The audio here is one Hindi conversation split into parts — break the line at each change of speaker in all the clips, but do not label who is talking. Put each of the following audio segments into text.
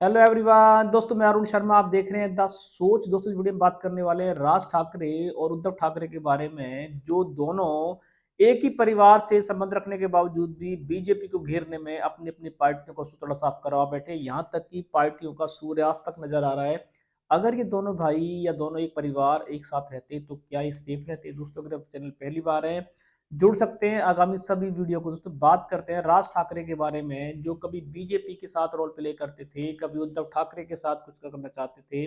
हेलो एवरीवन दोस्तों, मैं अरुण शर्मा। आप देख रहे हैं द सोच। दोस्तों, इस वीडियो में बात करने वाले हैं राज ठाकरे और उद्धव ठाकरे के बारे में, जो दोनों एक ही परिवार से संबंध रखने के बावजूद भी बीजेपी को घेरने में अपनी अपनी पार्टियों को सुतड़ा साफ करवा बैठे। यहां तक कि पार्टियों का सूर्यास्त तक नजर आ रहा है। अगर ये दोनों भाई या दोनों एक परिवार एक साथ रहते तो क्या ये सेफ रहते? दोस्तों, अगर आप चैनल पहली बार है, जुड़ सकते हैं आगामी सभी वीडियो को। दोस्तों, बात करते हैं राज ठाकरे के बारे में, जो कभी बीजेपी के साथ रोल प्ले करते थे, कभी उद्धव ठाकरे के साथ कुछ करना चाहते थे।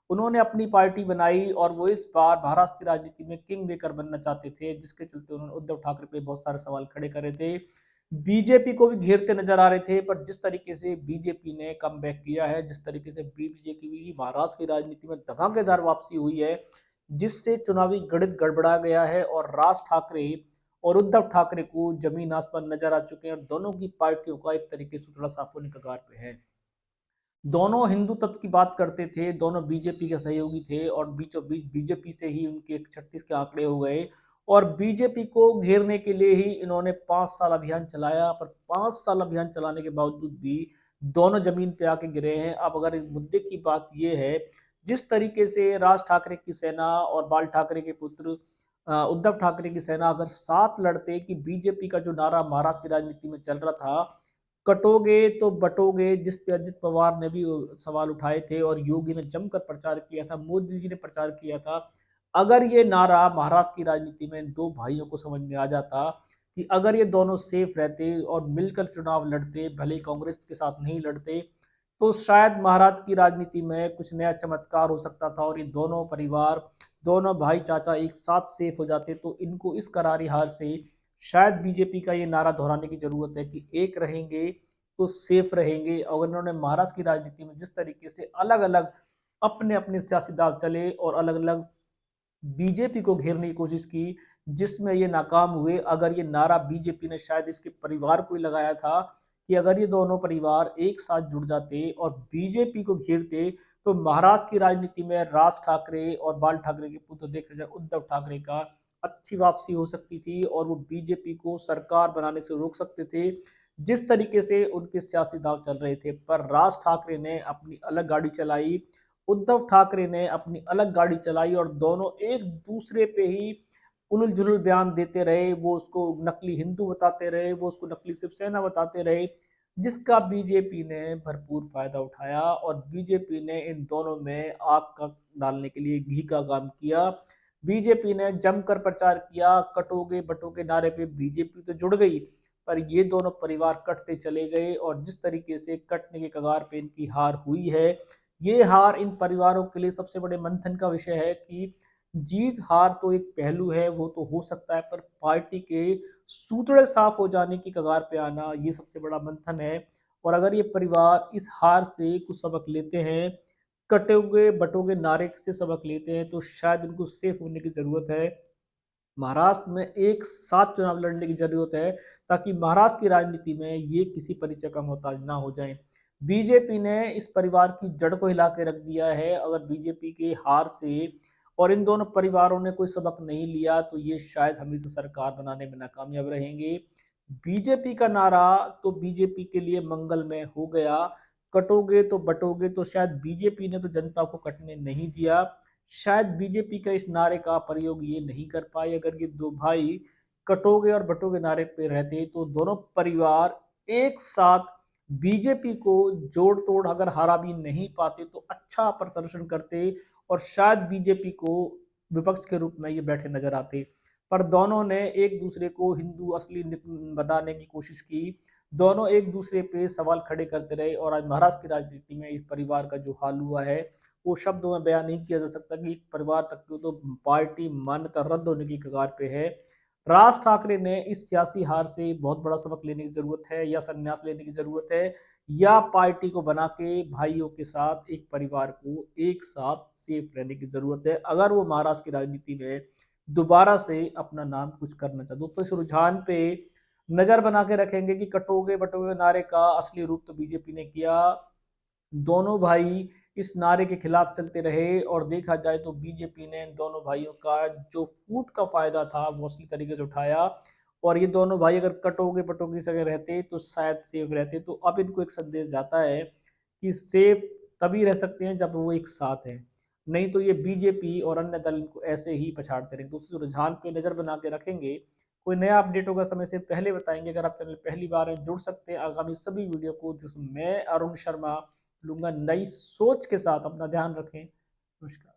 उन्होंने अपनी पार्टी बनाई और वो इस बार महाराष्ट्र की राजनीति में किंग मेकर बनना चाहते थे, जिसके चलते उन्होंने उद्धव ठाकरे पे बहुत सारे सवाल खड़े करे थे। बीजेपी को भी घेरते नजर आ रहे थे, पर जिस तरीके से बीजेपी ने कम बैक किया है, जिस तरीके से बीजेपी की महाराष्ट्र की राजनीति में धमाकेदार वापसी हुई है, जिससे चुनावी गणित गड़बड़ा गया है और राज ठाकरे और उद्धव ठाकरे को जमीन आसमान नजर आ चुके हैं और दोनों की पार्टियों का एक तरीके से थोड़ा साफ होने कगार पे है। दोनों हिंदू तत्व की बात करते थे, दोनों बीजेपी के सहयोगी थे और बीचों बीच बीजेपी से ही उनके 36 के आंकड़े हो गए। और बीजेपी को घेरने के लिए ही इन्होंने 5 साल अभियान चलाया, पर 5 साल अभियान चलाने के बावजूद भी दोनों जमीन पे आके गिरे हैं। अब अगर इस मुद्दे की बात यह है, जिस तरीके से राज ठाकरे की सेना और बाल ठाकरे के पुत्र उद्धव ठाकरे की सेना अगर साथ लड़ते, कि बीजेपी का जो नारा महाराष्ट्र की राजनीति में चल रहा था, कटोगे तो बटोगे, जिस पे अजित पवार ने भी सवाल उठाए थे और योगी ने जमकर प्रचार किया था, मोदी जी ने प्रचार किया था। अगर ये नारा महाराष्ट्र की राजनीति में दो भाइयों को समझ में आ जाता कि अगर ये दोनों सेफ रहते और मिलकर चुनाव लड़ते, भले ही कांग्रेस के साथ नहीं लड़ते, तो शायद महाराष्ट्र की राजनीति में कुछ नया चमत्कार हो सकता था और ये दोनों परिवार, दोनों भाई चाचा एक साथ सेफ हो जाते। तो इनको इस करारी हार से शायद बीजेपी का ये नारा दोहराने की जरूरत है कि एक रहेंगे तो सेफ रहेंगे। और इन्होंने महाराष्ट्र की राजनीति में जिस तरीके से अलग अलग अपने अपने सियासी दाव चले और अलग अलग बीजेपी को घेरने की कोशिश की, जिसमें ये नाकाम हुए। अगर ये नारा बीजेपी ने शायद इसके परिवार को ही लगाया था कि अगर ये दोनों परिवार एक साथ जुड़ जाते और बीजेपी को घेरते, तो महाराष्ट्र की राजनीति में राज ठाकरे और बाल ठाकरे के पुत्र देखा जाए उद्धव ठाकरे का अच्छी वापसी हो सकती थी और वो बीजेपी को सरकार बनाने से रोक सकते थे, जिस तरीके से उनके सियासी दाव चल रहे थे। पर राज ठाकरे ने अपनी अलग गाड़ी चलाई, उद्धव ठाकरे ने अपनी अलग गाड़ी चलाई और दोनों एक दूसरे पे ही उलझ जुलूल बयान देते रहे। वो उसको नकली हिंदू बताते रहे, वो उसको नकली शिवसेना बताते रहे, जिसका बीजेपी ने भरपूर फायदा उठाया और बीजेपी ने इन दोनों में आग का डालने के लिए घी का काम किया। बीजेपी ने जमकर प्रचार किया, कटोगे बटोगे नारे पे बीजेपी तो जुड़ गई, पर ये दोनों परिवार कटते चले गए और जिस तरीके से कटने के कगार पे इनकी हार हुई है, ये हार इन परिवारों के लिए सबसे बड़े मंथन का विषय है कि जीत हार तो एक पहलू है, वो तो हो सकता है, पर पार्टी के सूतड़े साफ हो जाने की कगार पे आना ये सबसे बड़ा मंथन है। और अगर ये परिवार इस हार से कुछ सबक लेते हैं, कटोगे बटोगे नारे से सबक लेते हैं, तो शायद उनको सेफ होने की जरूरत है। महाराष्ट्र में एक साथ चुनाव लड़ने की जरूरत है, ताकि महाराष्ट्र की राजनीति में ये किसी परिचय का मोहताज ना हो जाए। बीजेपी ने इस परिवार की जड़ को हिला के रख दिया है। अगर बीजेपी के हार से और इन दोनों परिवारों ने कोई सबक नहीं लिया, तो ये शायद हमेशा सरकार बनाने में नाकामयाब रहेंगे। बीजेपी का नारा तो बीजेपी के लिए मंगलमय हो गया, कटोगे तो बटोगे, तो शायद बीजेपी ने तो जनता को कटने नहीं दिया। शायद बीजेपी का इस नारे का प्रयोग ये नहीं कर पाए। अगर ये दो भाई कटोगे और बटोगे नारे पे रहते, तो दोनों परिवार एक साथ बीजेपी को जोड़ तोड़ अगर हरा भी नहीं पाते, तो अच्छा प्रदर्शन करते और शायद बीजेपी को विपक्ष के रूप में ये बैठे नजर आते। पर दोनों ने एक दूसरे को हिंदू असली बताने की कोशिश की, दोनों एक दूसरे पे सवाल खड़े करते रहे और आज महाराष्ट्र की राजनीति में इस परिवार का जो हाल हुआ है, वो शब्दों में बयान नहीं किया जा सकता कि एक परिवार तक की तो पार्टी मान्यता रद्द होने की कगार पे है। राज ठाकरे ने इस सियासी हार से बहुत बड़ा सबक लेने की जरूरत है, या संन्यास लेने की जरूरत है, या पार्टी को बना के भाइयों के साथ एक परिवार को एक साथ सेफ रहने की जरूरत है, अगर वो महाराष्ट्र की राजनीति में दोबारा से अपना नाम कुछ करना चाहते। दोस्तों, इस रुझान पे नजर बना के रखेंगे कि कटोगे बटोगे नारे का असली रूप तो बीजेपी ने किया। दोनों भाई इस नारे के खिलाफ चलते रहे और देखा जाए तो बीजेपी ने इन दोनों भाइयों का जो फूट का फायदा था वो असली तरीके से उठाया। और ये दोनों भाई अगर कटोगे पटोगे की जगह रहते तो शायद सेफ रहते। तो अब इनको एक संदेश जाता है कि सेफ तभी रह सकते हैं जब वो एक साथ हैं, नहीं तो ये बीजेपी और अन्य दल इनको ऐसे ही पछाड़ते रहेंगे। दूसरे रुझान पे नज़र बना के रखेंगे। कोई नया अपडेट होगा समय से पहले बताएंगे। अगर आप चैनल पहली बार हैं, जुड़ सकते हैं आगामी सभी वीडियो को, जिसमें मैं अरुण शर्मा लूंगा नई सोच के साथ। अपना ध्यान रखें। नमस्कार।